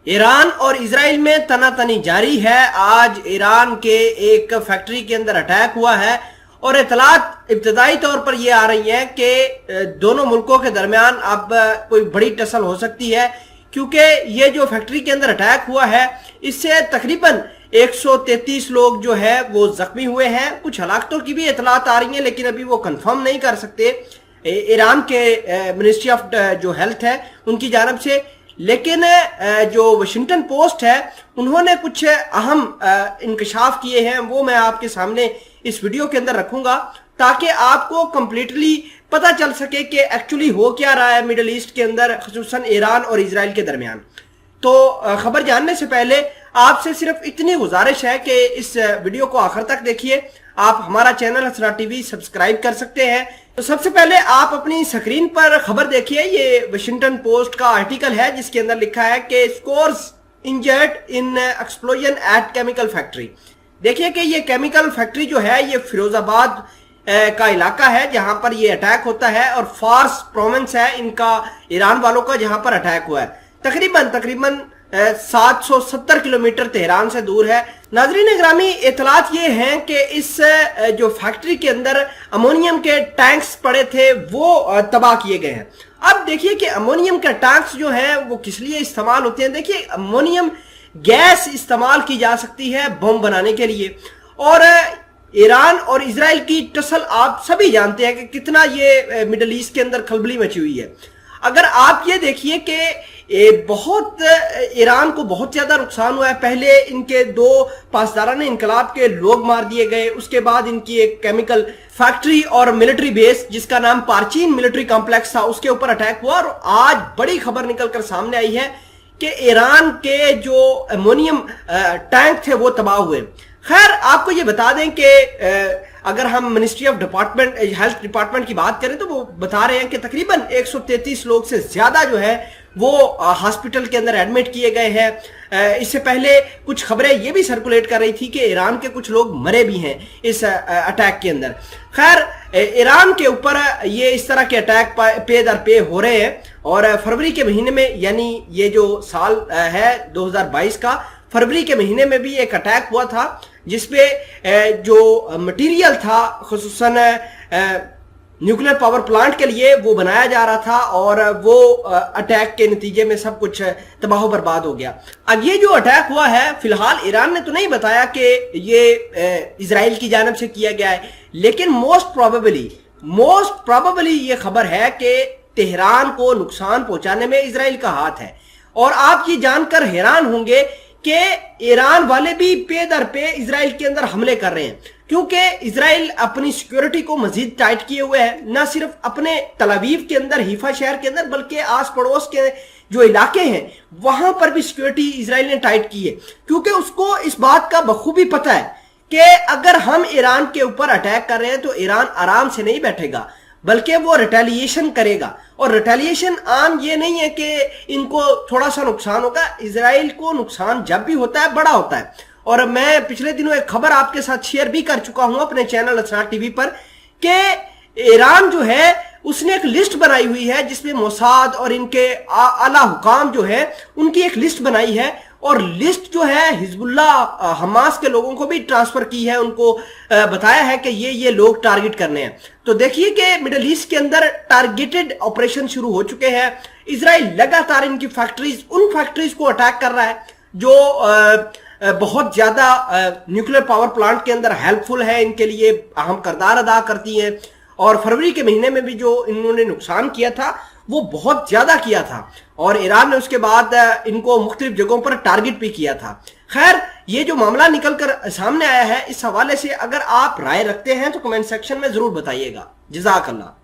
Iran और Israel में तनातनी जारी है। आज ईरान के एक फैक्ट्री के अंदर अटैक हुआ है और इतलात इब्तदाई तौर पर यह आ रही है कि दोनों मुल्कों के दरमियान अब कोई बड़ी टसल हो सकती है, क्योंकि ये जो फैक्ट्री के अंदर अटैक हुआ है इससे तकरीबन 133 लोग जो है वो जख्मी हुए हैं। कुछ हलाकतों की भी इतलात आ रही हैं, लेकिन अभी वो कंफर्म नहीं कर सकते ईरान के मिनिस्ट्री ऑफ जो हेल्थ है उनकी जानब से। लेकिन जो वाशिंगटन पोस्ट है उन्होंने कुछ अहम इंकशाफ किए हैं, वो मैं आपके सामने इस वीडियो के अंदर रखूंगा ताकि आपको कंप्लीटली पता चल सके कि एक्चुअली हो क्या रहा है मिडल ईस्ट के अंदर, खुसूसन ईरान और इजराइल के दरमियान। तो खबर जानने से पहले आपसे सिर्फ इतनी गुजारिश है कि इस वीडियो को आखिर तक देखिए। आप हमारा चैनल हसनाट टीवी सब्सक्राइब कर सकते हैं। तो सबसे पहले आप अपनी स्क्रीन पर खबर देखिए। ये वाशिंगटन पोस्ट का आर्टिकल है जिसके अंदर लिखा है कि scores injured in explosion at chemical factory. देखिए कि ये केमिकल फैक्ट्री जो है ये फिरोजाबाद का इलाका है जहां पर ये अटैक होता है, और फार्स प्रोविंस है इनका, ईरान वालों का, जहां पर अटैक हुआ है। तकरीबन 770 किलोमीटर तेहरान से दूर है। नाजरीन ग्रामी, इतलात ये हैं कि इस जो फैक्ट्री के अंदर अमोनियम के टैंक्स पड़े थे वो तबाह किए गए हैं। अब देखिए कि अमोनियम के टैंक्स जो हैं वो किस लिए इस्तेमाल होते हैं। देखिए, अमोनियम गैस इस्तेमाल की जा सकती है बम बनाने के लिए, और ईरान और इजराइल की टसल आप सभी जानते हैं कि कितना ये मिडल ईस्ट के अंदर खलबली मची हुई है। अगर आप ये देखिए कि बहुत ईरान को बहुत ज्यादा नुकसान हुआ है। पहले इनके 2 पासदारान इनकलाब के लोग मार दिए गए, उसके बाद इनकी एक केमिकल फैक्ट्री और मिलिट्री बेस जिसका नाम पार्चीन मिलिट्री कॉम्प्लेक्स था उसके ऊपर अटैक हुआ, और आज बड़ी खबर निकलकर सामने आई है कि ईरान के जो अमोनियम टैंक थे वो तबाह हुए। खैर, आपको ये बता दें कि अगर हम मिनिस्ट्री ऑफ हेल्थ डिपार्टमेंट की बात करें तो वो बता रहे हैं कि तकरीबन 133 लोग से ज्यादा जो है वो हॉस्पिटल के अंदर एडमिट किए गए हैं। इससे पहले कुछ खबरें ये भी सर्कुलेट कर रही थी कि ईरान के कुछ लोग मरे भी हैं इस अटैक के अंदर। खैर, ईरान के ऊपर ये इस तरह के अटैक पे दर पे हो रहे हैं, और फरवरी के महीने में, यानी ये जो साल है 2022 का, फरवरी के महीने में भी एक अटैक हुआ था जिसपे जो मटेरियल था खुसूसन न्यूक्लियर पावर प्लांट के लिए वो बनाया जा रहा था, और वो अटैक के नतीजे में सब कुछ तबाह बर्बाद हो गया। अब ये जो अटैक हुआ है, फिलहाल ईरान ने तो नहीं बताया कि ये इजराइल की जानब से किया गया है, लेकिन मोस्ट प्रोबेबली ये खबर है कि तेहरान को नुकसान पहुंचाने में इजराइल का हाथ है। और आप ये जानकर हैरान होंगे कि ईरान वाले भी पे दर पे इजराइल के अंदर हमले कर रहे हैं, क्योंकि इजराइल अपनी सिक्योरिटी को मजीद टाइट किए हुए है। न सिर्फ अपने तल अवीव के अंदर, हीफा शहर के अंदर, बल्कि आस पड़ोस के जो इलाके हैं वहां पर भी सिक्योरिटी इजराइल ने टाइट की है, क्योंकि उसको इस बात का बखूबी पता है कि अगर हम ईरान के ऊपर अटैक कर रहे हैं तो ईरान आराम से नहीं बैठेगा, बल्कि वो रिटेलिएशन करेगा। और रिटेलिएशन आम ये नहीं है कि इनको थोड़ा सा नुकसान होगा, इजराइल को नुकसान जब भी होता है बड़ा होता है। और मैं पिछले दिनों एक खबर आपके साथ शेयर भी कर चुका हूं अपने चैनल हसनाट टीवी पर कि ईरान जो है उसने एक लिस्ट बनाई हुई है जिसमें मोसाद और इनके आला हुकाम जो है उनकी एक लिस्ट बनाई है, और लिस्ट जो है हिजबुल्लाह हमास के लोगों को भी ट्रांसफर की है, उनको बताया है कि ये लोग टारगेट करने हैं। तो देखिए कि मिडल ईस्ट के अंदर टारगेटेड ऑपरेशन शुरू हो चुके हैं। इजराइल लगातार इनकी उन फैक्ट्रीज को अटैक कर रहा है जो बहुत ज्यादा न्यूक्लियर पावर प्लांट के अंदर हेल्पफुल है, इनके लिए अहम किरदार अदा करती हैं। और फरवरी के महीने में भी जो इन्होंने नुकसान किया था वो बहुत ज्यादा किया था, और ईरान ने उसके बाद इनको मुख्तलिफ जगहों पर टारगेट भी किया था। खैर, ये जो मामला निकलकर सामने आया है, इस हवाले से अगर आप राय रखते हैं तो कमेंट सेक्शन में जरूर बताइएगा। जज़ाकल्लाह।